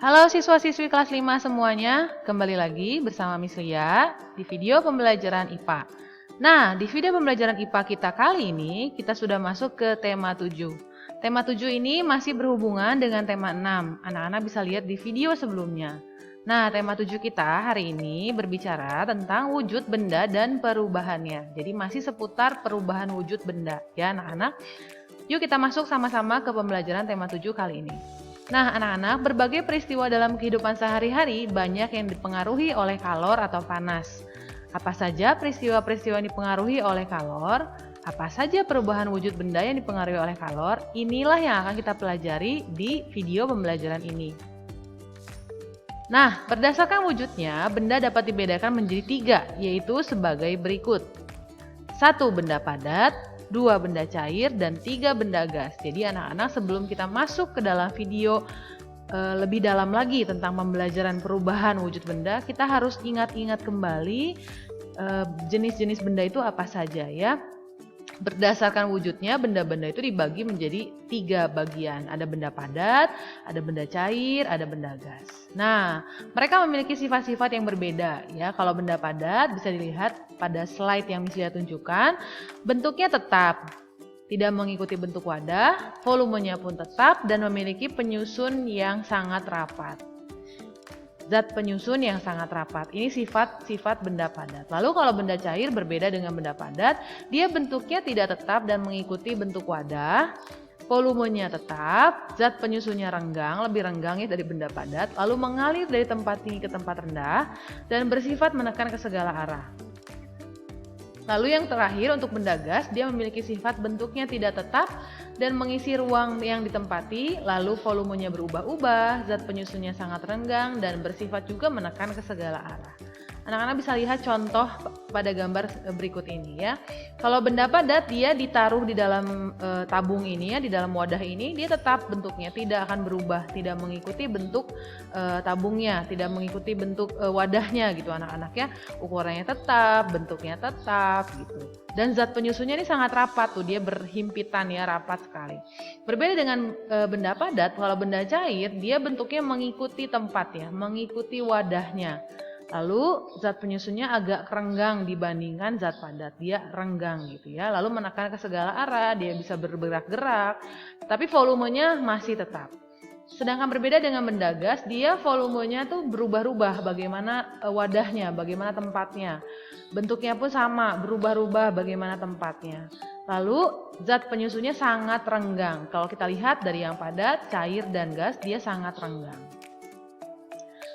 Halo siswa-siswi kelas 5 semuanya, kembali lagi bersama Miss Lia di video pembelajaran IPA. Nah, di video pembelajaran IPA kita kali ini, kita sudah masuk ke tema 7. Tema 7 ini masih berhubungan dengan tema 6. Anak-anak bisa lihat di video sebelumnya. Nah, tema 7 kita hari ini berbicara tentang wujud benda dan perubahannya. Jadi masih seputar perubahan wujud benda ya anak-anak. Yuk kita masuk sama-sama ke pembelajaran tema 7 kali ini. Nah, anak-anak, berbagai peristiwa dalam kehidupan sehari-hari banyak yang dipengaruhi oleh kalor atau panas. Apa saja peristiwa-peristiwa yang dipengaruhi oleh kalor? Apa saja perubahan wujud benda yang dipengaruhi oleh kalor? Inilah yang akan kita pelajari di video pembelajaran ini. Nah, berdasarkan wujudnya, benda dapat dibedakan menjadi 3, yaitu sebagai berikut. 1. Benda padat, 2 benda cair, dan 3 benda gas. Jadi anak-anak sebelum kita masuk ke dalam video lebih dalam lagi tentang pembelajaran perubahan wujud benda, kita harus ingat-ingat kembali jenis-jenis benda itu apa saja ya. Berdasarkan wujudnya, benda-benda itu dibagi menjadi 3 bagian. Ada benda padat, ada benda cair, ada benda gas. Nah, mereka memiliki sifat-sifat yang berbeda ya. Kalau benda padat bisa dilihat pada slide yang Miss Lia tunjukkan, bentuknya tetap, tidak mengikuti bentuk wadah, volumenya pun tetap dan memiliki penyusun yang sangat rapat. Zat penyusun yang sangat rapat. Ini sifat-sifat benda padat. Lalu kalau benda cair berbeda dengan benda padat, dia bentuknya tidak tetap dan mengikuti bentuk wadah, volumenya tetap, zat penyusunnya renggang, lebih renggang ya dari benda padat, lalu mengalir dari tempat tinggi ke tempat rendah dan bersifat menekan ke segala arah. Lalu yang terakhir untuk benda gas, dia memiliki sifat bentuknya tidak tetap dan mengisi ruang yang ditempati, lalu volumenya berubah-ubah, zat penyusunnya sangat renggang dan bersifat juga menekan ke segala arah. Anak-anak bisa lihat contoh pada gambar berikut ini ya. Kalau benda padat dia ditaruh di dalam tabung ini ya, di dalam wadah ini, dia tetap bentuknya, tidak akan berubah, tidak mengikuti bentuk tabungnya, tidak mengikuti bentuk wadahnya gitu anak-anak ya. Ukurannya tetap, bentuknya tetap gitu. Dan zat penyusunnya ini sangat rapat tuh, dia berhimpitan ya, rapat sekali. Berbeda dengan benda padat, kalau benda cair dia bentuknya mengikuti tempat ya, mengikuti wadahnya. Lalu zat penyusunnya agak renggang dibandingkan zat padat, dia renggang gitu ya. Lalu menekan ke segala arah, dia bisa bergerak-gerak, tapi volumenya masih tetap. Sedangkan berbeda dengan benda gas, dia volumenya tuh berubah-ubah, bagaimana wadahnya, bagaimana tempatnya. Bentuknya pun sama, berubah-ubah bagaimana tempatnya. Lalu zat penyusunnya sangat renggang. Kalau kita lihat dari yang padat, cair, dan gas, dia sangat renggang.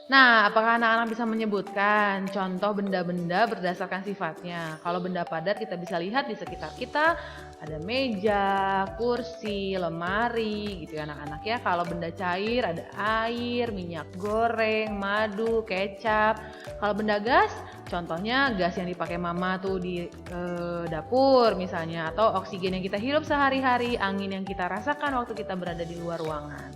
Nah, apakah anak-anak bisa menyebutkan contoh benda-benda berdasarkan sifatnya? Kalau benda padat kita bisa lihat di sekitar kita ada meja, kursi, lemari gitu ya anak-anak ya. Kalau benda cair ada air, minyak goreng, madu, kecap. Kalau benda gas, contohnya gas yang dipakai mama tuh di dapur misalnya, atau oksigen yang kita hirup sehari-hari, angin yang kita rasakan waktu kita berada di luar ruangan.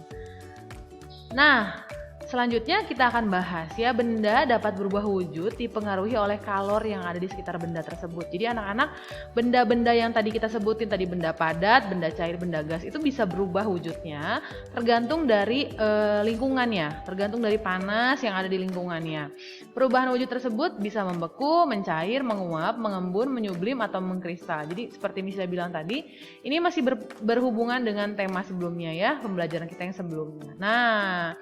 Nah, selanjutnya kita akan bahas ya, benda dapat berubah wujud dipengaruhi oleh kalor yang ada di sekitar benda tersebut. Jadi anak-anak, benda-benda yang tadi kita sebutin tadi, benda padat, benda cair, benda gas, itu bisa berubah wujudnya tergantung dari lingkungannya, tergantung dari panas yang ada di lingkungannya. Perubahan wujud tersebut bisa membeku, mencair, menguap, mengembun, menyublim, atau mengkristal. Jadi seperti Misalnya bilang tadi, ini masih berhubungan dengan tema sebelumnya ya, pembelajaran kita yang sebelumnya. Nah,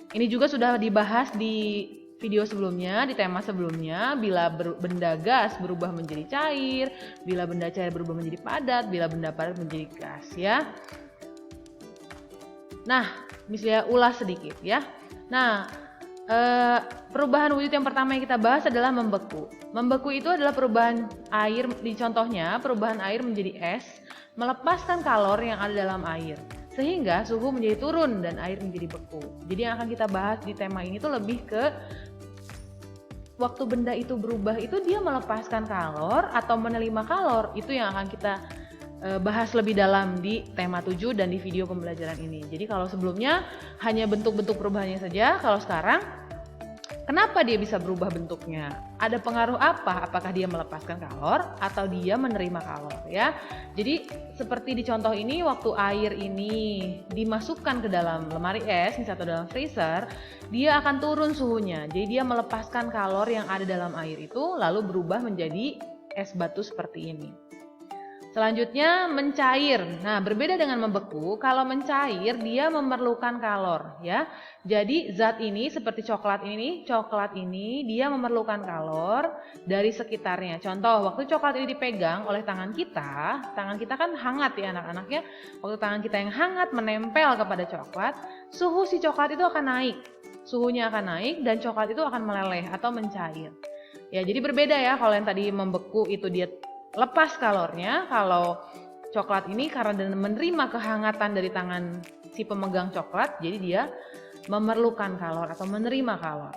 ini juga sudah dibahas di video sebelumnya, di tema sebelumnya, bila benda gas berubah menjadi cair, bila benda cair berubah menjadi padat, bila benda padat menjadi gas ya. Nah, misalnya ulas sedikit ya. Nah, perubahan wujud yang pertama yang kita bahas adalah membeku. Membeku itu adalah perubahan air, di contohnya perubahan air menjadi es, melepaskan kalor yang ada dalam air, sehingga suhu menjadi turun dan air menjadi beku. Jadi yang akan kita bahas di tema ini tuh lebih ke waktu benda itu berubah itu dia melepaskan kalor atau menerima kalor, itu yang akan kita bahas lebih dalam di tema 7 dan di video pembelajaran ini. Jadi kalau sebelumnya hanya bentuk-bentuk perubahannya saja, kalau sekarang Kenapa dia bisa berubah bentuknya? Ada pengaruh apa? Apakah dia melepaskan kalor atau dia menerima kalor ya? Jadi seperti di contoh ini, waktu air ini dimasukkan ke dalam lemari es atau dalam freezer, dia akan turun suhunya. Jadi dia melepaskan kalor yang ada dalam air itu lalu berubah menjadi es batu seperti ini. Selanjutnya mencair. Nah, berbeda dengan membeku, kalau mencair dia memerlukan kalor ya. Jadi zat ini seperti coklat ini dia memerlukan kalor dari sekitarnya. Contoh, waktu coklat ini dipegang oleh tangan kita kan hangat ya anak-anak ya. Waktu tangan kita yang hangat menempel kepada coklat, suhu si coklat itu akan naik. Suhunya akan naik dan coklat itu akan meleleh atau mencair. Ya, jadi berbeda ya, kalau yang tadi membeku itu dia lepas kalornya, kalau coklat ini karena menerima kehangatan dari tangan si pemegang coklat, jadi dia memerlukan kalor atau menerima kalor.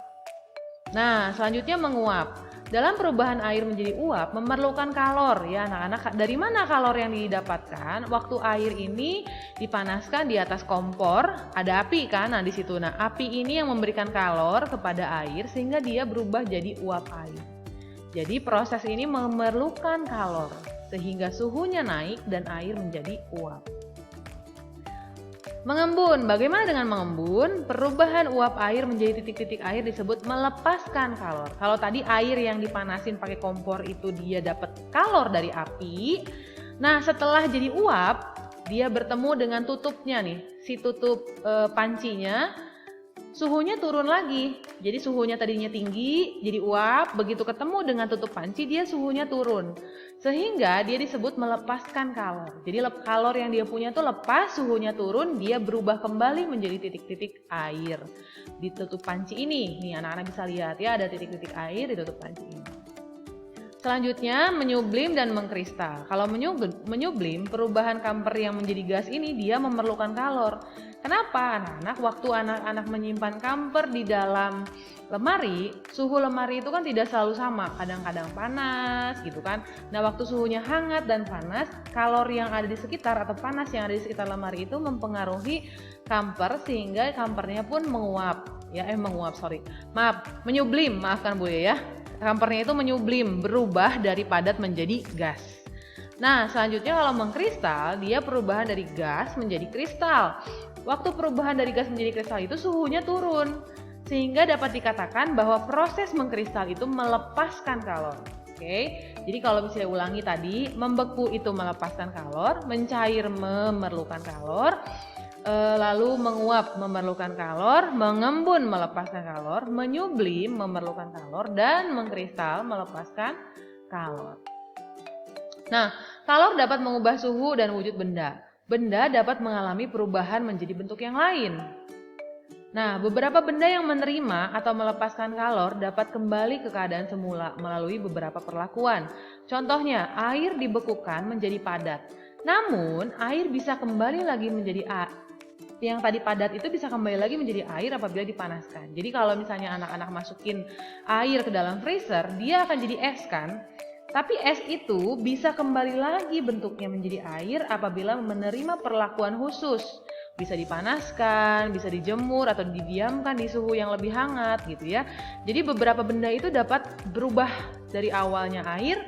Nah, selanjutnya menguap. Dalam perubahan air menjadi uap memerlukan kalor ya anak-anak. Dari mana kalor yang didapatkan? Waktu air ini dipanaskan di atas kompor, ada api kan? Nah, di situ. Nah, api ini yang memberikan kalor kepada air sehingga dia berubah jadi uap air. Jadi proses ini memerlukan kalor sehingga suhunya naik dan air menjadi uap. Mengembun. Bagaimana dengan mengembun? Perubahan uap air menjadi titik-titik air disebut melepaskan kalor. Kalau tadi air yang dipanasin pakai kompor itu dia dapat kalor dari api. Nah, setelah jadi uap, dia bertemu dengan tutupnya nih. Si tutup pancinya suhunya turun lagi. Jadi suhunya tadinya tinggi, jadi uap, begitu ketemu dengan tutup panci dia suhunya turun. Sehingga dia disebut melepaskan kalor. Jadi kalor yang dia punya tuh lepas, suhunya turun, dia berubah kembali menjadi titik-titik air di tutup panci ini. Nih anak-anak bisa lihat ya, ada titik-titik air di tutup panci ini. Selanjutnya menyublim dan mengkristal. Kalau menyublim, perubahan kamper yang menjadi gas ini dia memerlukan kalor. Kenapa anak-anak? Waktu anak-anak menyimpan kamper di dalam lemari, suhu lemari itu kan tidak selalu sama. Kadang-kadang panas gitu kan. Nah, waktu suhunya hangat dan panas, kalor yang ada di sekitar atau panas yang ada di sekitar lemari itu mempengaruhi kamper sehingga kampernya pun menguap. Menyublim, maafkan Bu ya. Kampernya itu menyublim, berubah dari padat menjadi gas. Nah, selanjutnya kalau mengkristal, dia perubahan dari gas menjadi kristal. Waktu perubahan dari gas menjadi kristal itu suhunya turun, sehingga dapat dikatakan bahwa proses mengkristal itu melepaskan kalor. Oke, jadi kalau misalnya ulangi tadi, membeku itu melepaskan kalor, mencair memerlukan kalor, lalu menguap memerlukan kalor, mengembun melepaskan kalor, menyublim memerlukan kalor, dan mengkristal melepaskan kalor. Nah, kalor dapat mengubah suhu dan wujud benda. Benda dapat mengalami perubahan menjadi bentuk yang lain. Nah, beberapa benda yang menerima atau melepaskan kalor dapat kembali ke keadaan semula melalui beberapa perlakuan. Contohnya, air dibekukan menjadi padat. Namun, air bisa kembali lagi menjadi yang tadi padat itu bisa kembali lagi menjadi air apabila dipanaskan. Jadi kalau misalnya anak-anak masukin air ke dalam freezer, dia akan jadi es kan? Tapi es itu bisa kembali lagi bentuknya menjadi air apabila menerima perlakuan khusus. Bisa dipanaskan, bisa dijemur atau didiamkan di suhu yang lebih hangat gitu ya. Jadi beberapa benda itu dapat berubah dari awalnya air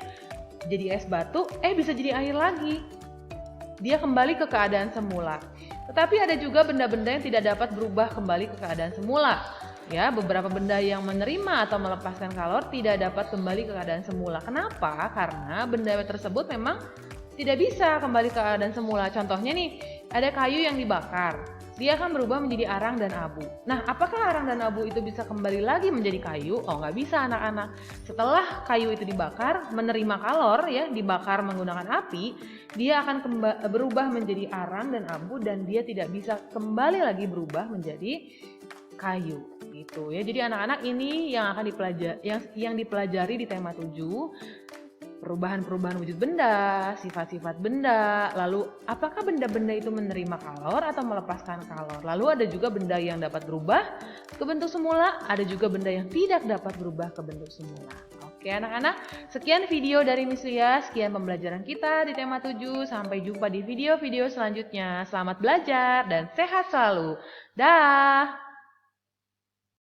jadi es batu, bisa jadi air lagi. Dia kembali ke keadaan semula. Tetapi ada juga benda-benda yang tidak dapat berubah kembali ke keadaan semula. Ya, beberapa benda yang menerima atau melepaskan kalor tidak dapat kembali ke keadaan semula. Kenapa? Karena benda tersebut memang tidak bisa kembali ke keadaan semula. Contohnya nih, ada kayu yang dibakar. Dia akan berubah menjadi arang dan abu. Nah, apakah arang dan abu itu bisa kembali lagi menjadi kayu? Oh, nggak bisa anak-anak. Setelah kayu itu dibakar, menerima kalor ya, dibakar menggunakan api, dia akan berubah menjadi arang dan abu dan dia tidak bisa kembali lagi berubah menjadi kayu gitu ya. Jadi anak-anak ini yang akan dipelajari di tema 7. Perubahan-perubahan wujud benda, sifat-sifat benda, lalu apakah benda-benda itu menerima kalor atau melepaskan kalor. Lalu ada juga benda yang dapat berubah ke bentuk semula, ada juga benda yang tidak dapat berubah ke bentuk semula. Oke anak-anak, sekian video dari Miss Lia, sekian pembelajaran kita di tema 7. Sampai jumpa di video-video selanjutnya. Selamat belajar dan sehat selalu. Dah.